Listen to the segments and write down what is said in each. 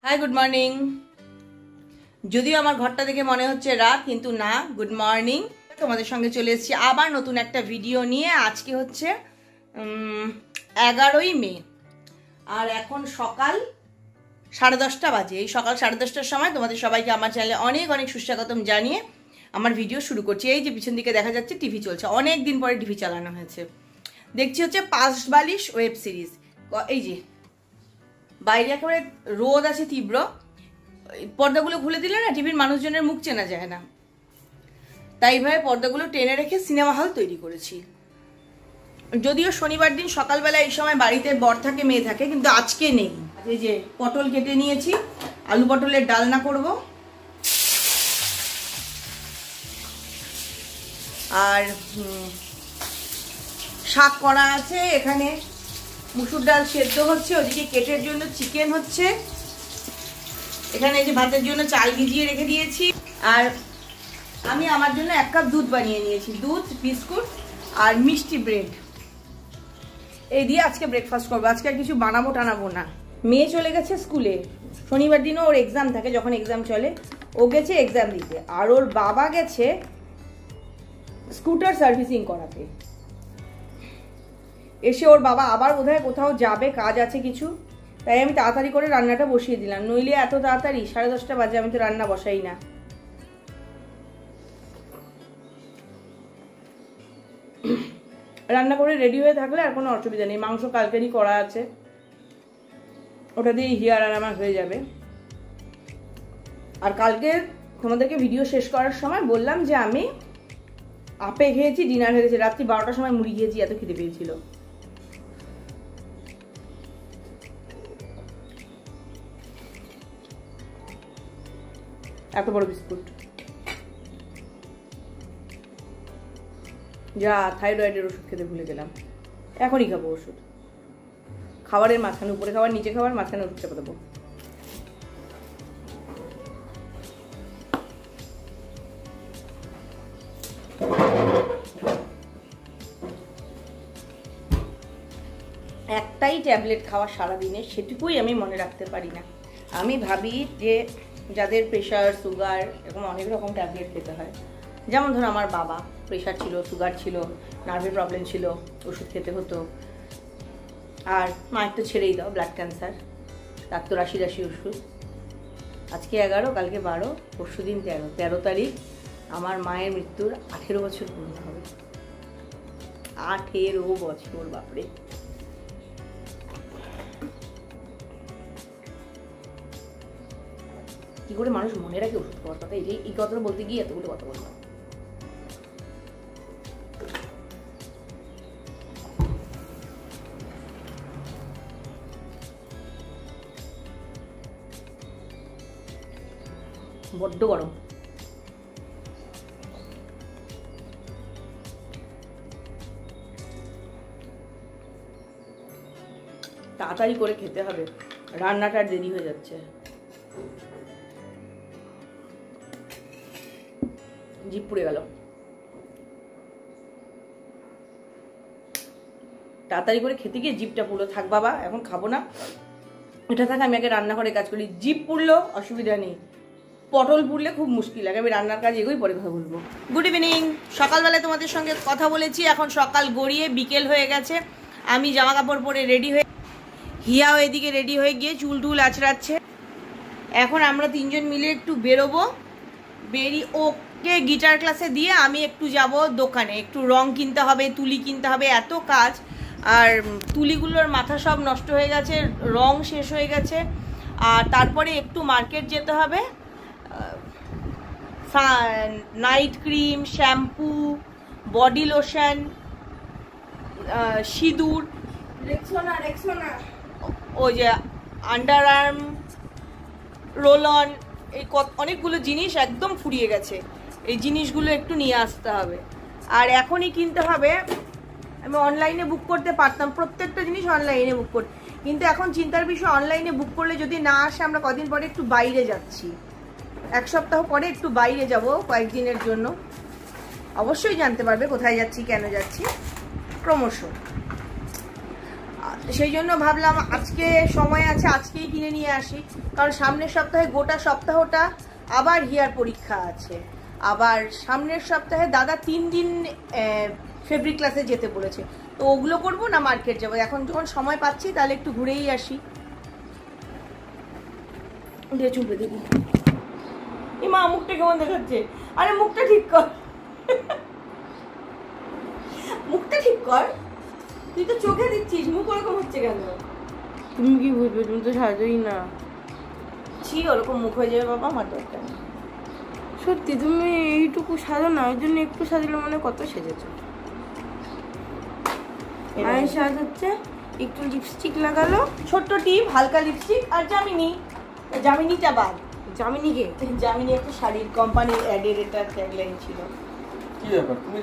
Hi good morning. যদিও আমার ঘরটা দেখে মনে হচ্ছে রাত, কিন্তু না, গুড মর্নিং। তোমাদের সঙ্গে চলে এসেছি আবার নতুন একটা ভিডিও নিয়ে। আজকে হচ্ছে 11ই মে, আর এখন সকাল 10:30 বাজে। এই সকাল 10:30টার সময় তোমাদের সবাইকে আমার চ্যানেলে অনেক অনেক সুস্বাগতম জানিয়ে আমার ভিডিও শুরু করছি। এই যে পিছন দিকে দেখা যাচ্ছে টিভি চলছে, অনেক দিন পরে টিভি চালানো হয়েছে। দেখছি হচ্ছে 5 বালিশ ওয়েব সিরিজ। এই যে বাইরে একেবারে রোদ আছে তীব্র, পর্দাগুলো খুলে দিলে না টিভির মানুষজনের মুখ চেনা যায় না, তাই ভাবে পর্দাগুলো টেনে রেখে সিনেমা হল তৈরি করেছি। যদিও শনিবার দিন সকালবেলা এই সময় বাড়িতে বর থাকে, মেয়ে থাকে, কিন্তু আজকে নেই। এই যে পটল কেটে নিয়েছি, আলু পটলের ডালনা করব, আর শাক করা আছে। এখানে মুসুর ডাল সেদ্ধ হচ্ছে, ওদিকে কেটের জন্য চিকেন হচ্ছে। এখানে এই যে ভাতের জন্য চাল ভিজিয়ে রেখে দিয়েছি, আর আমি আমার জন্য 1 কাপ দুধ বানিয়ে নিয়েছি। দুধ, বিস্কুট আর মিষ্টি ব্রেড, এই দিয়ে আজকে ব্রেকফাস্ট করবো। আজকে আর কিছু বানাবো টানাবো না। মেয়ে চলে গেছে স্কুলে, শনিবার দিনও ওর এক্সাম থাকে, যখন এক্সাম চলে ও গেছে এক্সাম দিতে, আর ওর বাবা গেছে স্কুটার সার্ভিসিং করাতে। এসে ওর বাবা আবার বোধহয় কোথাও যাবে, কাজ আছে কিছু, তাই আমি তাড়াতাড়ি করে রান্নাটা বসিয়ে দিলাম। নইলে এত তাড়াতাড়ি 10:30 বাজে, আমি তো রান্না বসাই না। রান্না করে রেডি হয়ে থাকলে আর কোনো অসুবিধা নেই। মাংস কালকেরই করা আছে, ওটা দিয়ে হিয়ার আর আমার হয়ে যাবে। আর কালকে তোমাদেরকে ভিডিও শেষ করার সময় বললাম যে আমি আপে খেয়েছি, ডিনার হয়ে গেছে। রাত্রি 12টার সময় মুড়ি খেয়েছি, এত খিদে পেয়েছিল। এত বড় বিস্কুট, যা থাইরয়েডের ওষুধ খেতে ভুলে গেলাম। এখনই খাবো ওষুধ। খাবারের মাঝখানে, উপরে খাবার নিচে খাবার, মাঝখানে ওষুধ চাপা দেবো। একটাই ট্যাবলেট খাওয়া সারাদিনে, সেটুকুই আমি মনে রাখতে পারি না। আমি ভাবি যে যাদের প্রেশার, সুগার, এরকম অনেক রকম ট্যাবলেট খেতে হয়। যেমন ধরো আমার বাবা প্রেশার ছিল, সুগার ছিল, নার্ভের প্রবলেম ছিল, ওষুধ খেতে হতো। আর মায়ের তো ছেড়েই দাও, ব্লাড ক্যান্সার, তার তো রাশি ওষুধ। আজকে 11, কালকে 12, পরশু দিন 13 তারিখ আমার মায়ের মৃত্যুর 18 বছর পূর্ণ হবে। 18 বছর, বাপরে। কি করে মানুষ মনে রাখে ওষুধ খাওয়ার কথা? এই কথাটা বলতে গিয়ে এতগুলো কথা বললাম। বড্ড গরম। তাড়াতাড়ি করে খেতে হবে, রান্নাটা দেরি হয়ে যাচ্ছে। জিভ পুড়ে গেল। তাড়াতাড়ি করে খেতে গিয়ে জিভটা পুড়লো। থাক বাবা, এখন খাবো না, এটা থাক, আমি আগে রান্না করে কাজ করি। জিভ পুড়লো অসুবিধা নেই, পটল পুড়লে খুব মুশকিল। আগে আমি রান্নার কাজ এগোই, পরে কথা বলবো। Good evening. সকালবেলায় তোমাদের সঙ্গে কথা বলেছি, এখন সকাল গড়িয়ে বিকেল হয়ে গেছে। আমি জামা কাপড় পরে রেডি হয়ে, হিয়াও এদিকে রেডি হয়ে গিয়ে চুল টুল আঁচড়াচ্ছে। এখন আমরা 3 জন মিলে একটু বেরোবো। ওকে গিটার ক্লাসে দিয়ে আমি একটু যাব দোকানে, একটু রং কিনতে হবে, তুলি কিনতে হবে, এত কাজ। আর তুলিগুলোর মাথা সব নষ্ট হয়ে গেছে, রং শেষ হয়ে গেছে। আর তারপরে একটু মার্কেট যেতে হবে, night cream, shampoo, body lotion, সিঁদুর, রেক্সোনা, ওই যে আন্ডার আর্ম, রোল অন, এই অনেকগুলো জিনিস একদম ফুরিয়ে গেছে। এই জিনিসগুলো একটু নিয়ে আসতে হবে। আর এখনই কিনতে হবে। আমি অনলাইনে বুক করতে পারতাম, প্রত্যেকটা জিনিস অনলাইনে বুক করতে, কিন্তু এখন চিন্তার বিষয়, অনলাইনে বুক করলে যদি না আসে, আমরা কদিন পরে একটু বাইরে যাচ্ছি, 1 সপ্তাহ পরে একটু বাইরে যাব কয়েকদিনের জন্য। অবশ্যই জানতে পারবে কোথায় যাচ্ছি, কেন যাচ্ছি, ক্রমশ। সেই জন্য ভাবলাম আজকে সময় আছে, আজকেই কিনে নিয়ে আসি, কারণ সামনের সপ্তাহে গোটা সপ্তাহটা আবার হিয়ার পরীক্ষা আছে। আবার সামনের সপ্তাহে দাদা 3 দিন ফেব্রিক ক্লাসে যেতে বলেছে, তো ওগুলো করবো না মার্কেট যাবো। এখন যখন সময় পাচ্ছি তাহলে একটু ঘুরেই আসি। দিয়ে চুপে দেখি এই মা মুখটা কেমন দেখাচ্ছে। আরে মুখটা ঠিক কর, মুখটা ঠিক কর, তুই তো চোখে দিচ্ছিস, মুখ ওরকম হচ্ছে কেন? তুমি কি বুঝবে, তুমি তো সাজোই না। ছি, ওরকম মুখ হয়ে যাবে বাবা, আমার দরকার নেই। সত্যি তুমি এইটুকু সাজো না, ওই জন্য একটু সাজলে মানে কত সেজেছো। মায়ের সাজ হচ্ছে একটু লিপস্টিক লাগালো, ছোট্ট টিপ, হালকা লিপস্টিক আর জামিনি। জামিনিটা বাদ, জামিনিকে জামিনি একটা শাড়ির কোম্পানির অ্যাডের এটা ট্যাগলাইন ছিল। কি ব্যাপার তুমি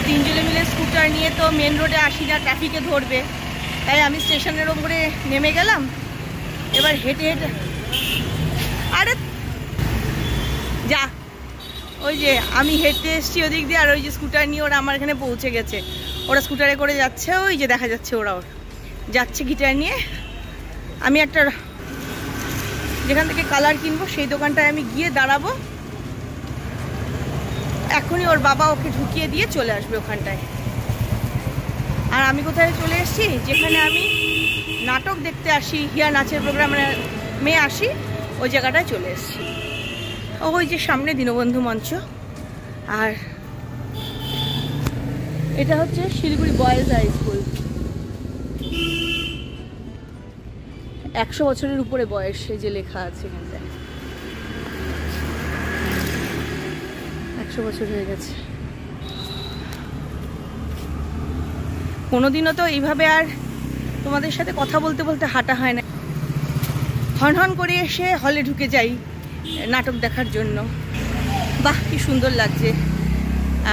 3 জনে মিলে স্কুটার নিয়ে তো মেন রোডে আসি না, ট্রাফিকে ধরবে, তাই আমি স্টেশনের ওপরে নেমে গেলাম। এবার হেঁটে হেঁটে, আরে যা, ওই যে আমি হেঁটে এসছি ওদিক দিয়ে, আর ওই যে স্কুটার নিয়ে ওরা আমার এখানে পৌঁছে গেছে। ওরা স্কুটারে করে যাচ্ছে, ওই যে দেখা যাচ্ছে ওরা যাচ্ছে গিটার নিয়ে। আমি একটা যেখান থেকে কালার কিনবো সেই দোকানটায় আমি গিয়ে দাঁড়াবো, এখনই ওর বাবা ওকে ঢুকিয়ে দিয়ে চলে আসবে ওখানটায়। আর আমি কোথায় চলে এসেছি, যেখানে আমি নাটক দেখতে আসি, হিয়া নাচের প্রোগ্রামে মেয়ে আসি, ওই জায়গাটায় চলে এসেছি। ওই যে সামনে দীনবন্ধু মঞ্চ, আর এটা হচ্ছে শিলিগুড়ি বয়েজ হাই স্কুল। 100 বছরের উপরে বয়স, এই যে লেখা আছে এখানটায়, 100 বছর হয়ে গেছে। কোনোদিনও তো এইভাবে আর তোমাদের সাথে কথা বলতে বলতে হাঁটা হয় না। হন হন করে এসে হলে ঢুকে যাই নাটক দেখার জন্য। বাহ, কি সুন্দর লাগছে।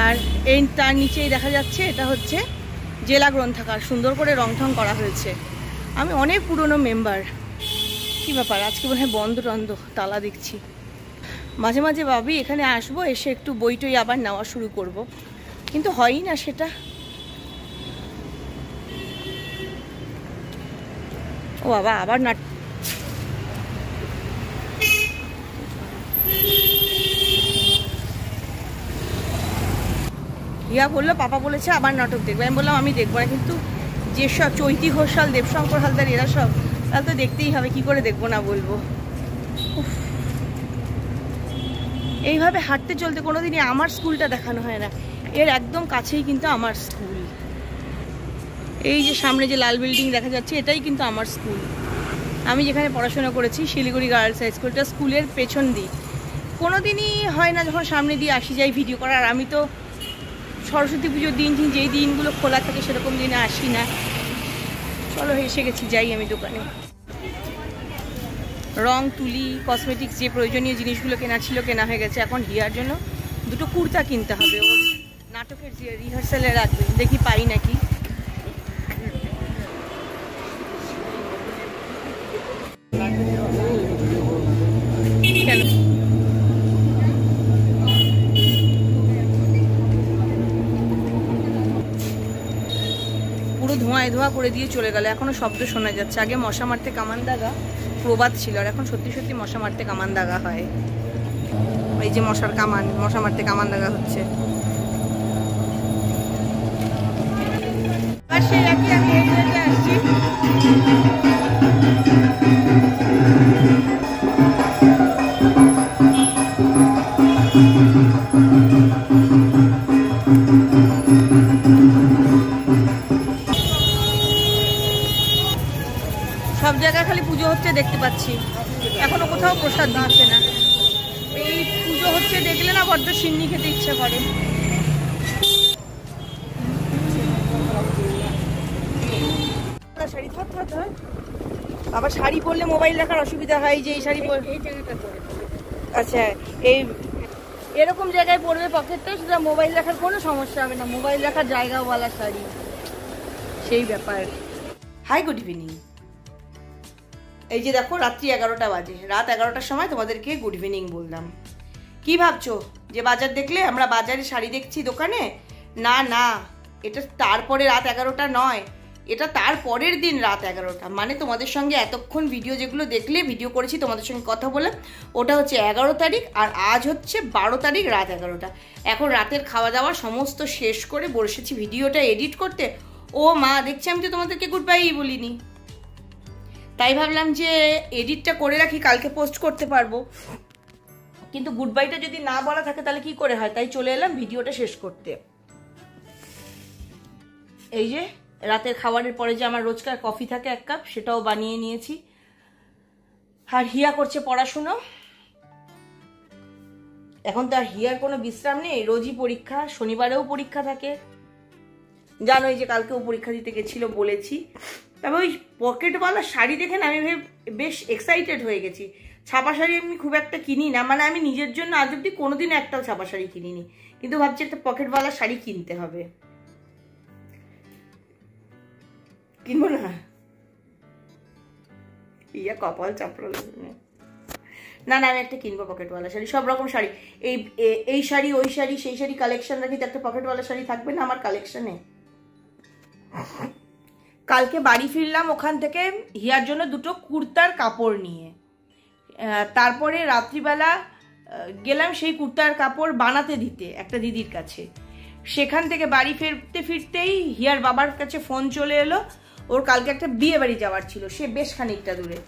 আর এই তার নিচেই দেখা যাচ্ছে এটা হচ্ছে জেলা গ্রন্থাগার, সুন্দর করে রং ঠং করা হয়েছে। আমি অনেক পুরনো মেম্বার। কি ব্যাপার, আজকে মনে হয় বন্ধ টন্ধ, তালা দেখছি। মাঝে মাঝে ভাবি এখানে আসবো, এসে একটু বই টই আবার নেওয়া শুরু করব, কিন্তু হয়ই না সেটা। ও বাবা, আবার নাট ইয়া বললো, পাপা বলেছে আবার নাটক দেখবে। আমি বললাম আমি দেখবো না, কিন্তু যেসব চৈতি ঘোষাল, দেবশঙ্কর হালদার এরা সব, তাহলে তো দেখতেই হবে, কি করে দেখবো না বলবো। এইভাবে হাঁটতে চলতে কোনোদিনই আমার স্কুলটা দেখানো হয় না। এর একদম কাছেই কিন্তু আমার স্কুল। এই যে সামনে যে লাল বিল্ডিং দেখা যাচ্ছে, এটাই কিন্তু আমার স্কুল। আমি যেখানে পড়াশোনা করেছি শিলিগুড়ি গার্লস হাই স্কুলটা, স্কুলের পেছন দিক। কোনোদিনই হয় না যখন সামনে দিয়ে আসি যাই ভিডিও করার। আমি তো সরস্বতী পুজোর দিন যেই দিনগুলো খোলা থাকে সেরকম দিনে আসি না। চলো এসে গেছি, যাই আমি দোকানে। রং তুলি, কসমেটিক্স, যে প্রয়োজনীয় জিনিসগুলো কেনা ছিল কেনা হয়ে গেছে। এখন হিয়ার জন্য দুটো কুর্তা কিনতে হবে, ওর নাটকের যে রিহার্সালে রাখবে, দেখি পাই নাকি। কেন পুরো ধোঁয়ায় ধোঁয়া করে দিয়ে চলে গেল, এখনো শব্দ শোনা যাচ্ছে। আগে মশা মারতে কামান দাগা প্রবাদ ছিল, আর এখন সত্যি সত্যি মশা মারতে কামান দাগা হয়। এই যে মশার কামান, মশা মারতে কামান দাগা হচ্ছে। সেই একই আমি হেঁটে আসছি। সব জায়গায় খালি পুজো হচ্ছে দেখতে পাচ্ছি, এখনো কোথাও প্রসাদ দিচ্ছে না। এই পুজো হচ্ছে দেখলে না বড্ড সিন্নি খেতে ইচ্ছা করে। শাড়ি ধর ধর ধর। আবার শাড়ি পরলে মোবাইল রাখার অসুবিধা হয়, যে এই শাড়ি এই জায়গাটা পরে। আচ্ছা এই এরকম জায়গায় পড়বে পকেটটা, সেটা মোবাইল রাখার কোনো সমস্যা হবে না, মোবাইল রাখার জায়গাওয়ালা শাড়ি, সেই ব্যাপার। Hi good evening. এই যে দেখো রাত্রি 11টা বাজে, রাত 11টার সময় তোমাদেরকে গুড ইভিনিং বললাম। কি ভাবছো যে বাজার দেখলে আমরা বাজারে শাড়ি দেখছি দোকানে? না না, এটা তারপরে রাত 11টা নয়, এটা তার পরের দিন রাত 11টা। মানে তোমাদের সঙ্গে এতক্ষণ ভিডিও যেগুলো দেখলে, ভিডিও করেছি তোমাদের সঙ্গে কথা বলে, ওটা হচ্ছে 11 তারিখ, আর আজ হচ্ছে 12 তারিখ রাত 11টা। এখন রাতের খাওয়া দাওয়া সমস্ত শেষ করে বসেছি ভিডিওটা এডিট করতে। ও মা, দেখছি আমি তো তোমাদেরকে গুড বাই বলিনি, তাই ভাবলাম যে এডিটটা করে রাখি, কালকে পোস্ট করতে পারবো। কিন্তু গুড বাইটা যদি না বলা থাকে তাহলে কি করে হয়, তাই চলে এলাম ভিডিওটা শেষ করতে। এই যে রাতের খাবারের পরে যে আমার রোজকার কফি থাকে 1 কাপ, সেটাও বানিয়ে নিয়েছি। আর হিয়া করছে পড়াশুনো। এখন তো আর হিয়ার কোনো বিশ্রাম নেই, রোজই পরীক্ষা, শনিবারেও পরীক্ষা থাকে, জানোই যে কালকেও পরীক্ষা দিতে গেছিল বলেছি। তবে ওই পকেটওয়ালা শাড়ি দেখে না আমি বেশ এক্সাইটেড হয়ে গেছি। ছাপা শাড়ি আমি খুব একটা কিনি না, মানে আমি নিজের জন্য আজ অব্দি কোনোদিন একটাও ছাপা শাড়ি কিনিনি, কিন্তু ভাবছি একটা পকেটওয়ালা শাড়ি কিনতে হবে। কিনবো না? ইয়া কপাল চাপড়া না না, আমি একটা কিনবো পকেটওয়ালা শাড়ি, সব রকম শাড়ি, এই শাড়ি ওই শাড়ি সেই শাড়ি কালেকশন রাখি, তো একটা পকেটওয়ালা শাড়ি থাকবে না আমার কালেকশনে? কালকে বাড়ি ফিরলাম ওখান থেকে হিয়ার জন্য 2টো কুর্তার কাপড় নিয়ে, তারপরে রাত্রিবেলা গেলাম সেই কুর্তার কাপড় বানাতে দিতে একটা দিদির কাছে। সেখান থেকে বাড়ি ফিরতে ফিরতেই হিয়ার বাবার কাছে ফোন চলে এলো, ওর কালকে একটা বিয়ে বাড়ি যাওয়ার ছিল, সে বেশ খানিকটা দূরে।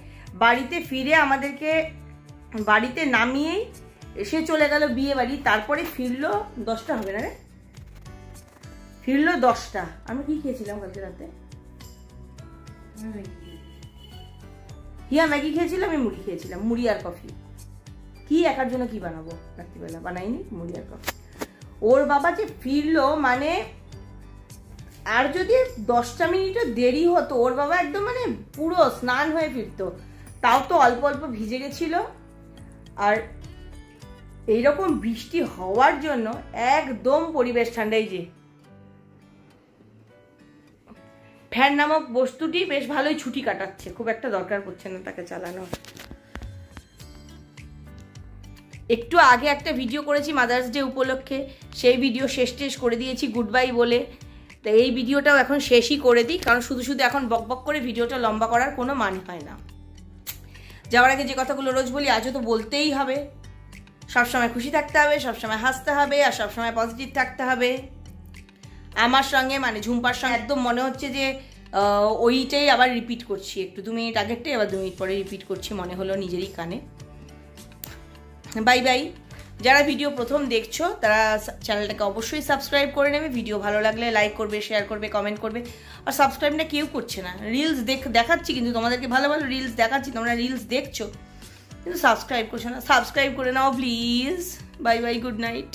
বাড়িতে ফিরে আমাদেরকে বাড়িতে নামিয়েই সে চলে গেল বিয়ে বাড়ি। তারপরে ফিরলো 10টা হবে না রে, ফিরলো 10টা। আমি কি খেয়েছিলাম কালকে রাতে? হিয়া ম্যাগি খেয়েছিল, আমি মুড়ি খেয়েছিলাম, মুড়ি আর কফি। কি একার জন্য কি বানাবো রাত্রিবেলা, বানাইনি, মুড়ি আর কফি। ওর বাবা যে ফিরলো, মানে আর যদি 10টা মিনিটও দেরি হতো, ওর বাবা একদম মানে পুরো স্নান হয়ে ফিরতো, তাও তো অল্প অল্প ভিজে গেছিল। আর এইরকম বৃষ্টি হওয়ার জন্য একদম পরিবেশ ঠান্ডাই, যে ফ্যান নামক বস্তুটি বেশ ভালোই ছুটি কাটাচ্ছে, খুব একটা দরকার পড়ছে না তাকে চালানো। একটু আগে একটা ভিডিও করেছি মাদার্স ডে উপলক্ষে, সেই ভিডিও শেষ করে দিয়েছি গুড বাই বলে। তো এই ভিডিওটাও এখন শেষই করে দিই, কারণ শুধু শুধু এখন বকবক করে ভিডিওটা লম্বা করার কোনো মানে হয় না। যাওয়ার আগে যে কথাগুলো রোজ বলি, আজও তো বলতেই হবে। সবসময় খুশি থাকতে হবে, সবসময় হাসতে হবে, আর সবসময় পজিটিভ থাকতে হবে। আমার সঙ্গে মানে ঝুম্পার সঙ্গে একদম মনে হচ্ছে যে ওইটাই আবার রিপিট করছি, একটু 2 মিনিট আগেরটাই আবার 2 মিনিট পরে রিপিট করছি, মনে হলো নিজেরই কানে। Bye bye. যারা ভিডিও প্রথম দেখছো তারা চ্যানেলটাকে অবশ্যই সাবস্ক্রাইব করে নেবে, ভিডিও ভালো লাগলে লাইক করবে, শেয়ার করবে, কমেন্ট করবে। আর সাবস্ক্রাইবটা কেউ করছে না, রিলস দেখাচ্ছি কিন্তু তোমাদেরকে ভালো ভালো রিলস দেখাচ্ছি, তোমরা রিলস দেখছো কিন্তু সাবস্ক্রাইব করছো না। সাবস্ক্রাইব করে নাও please. Bye bye, good night.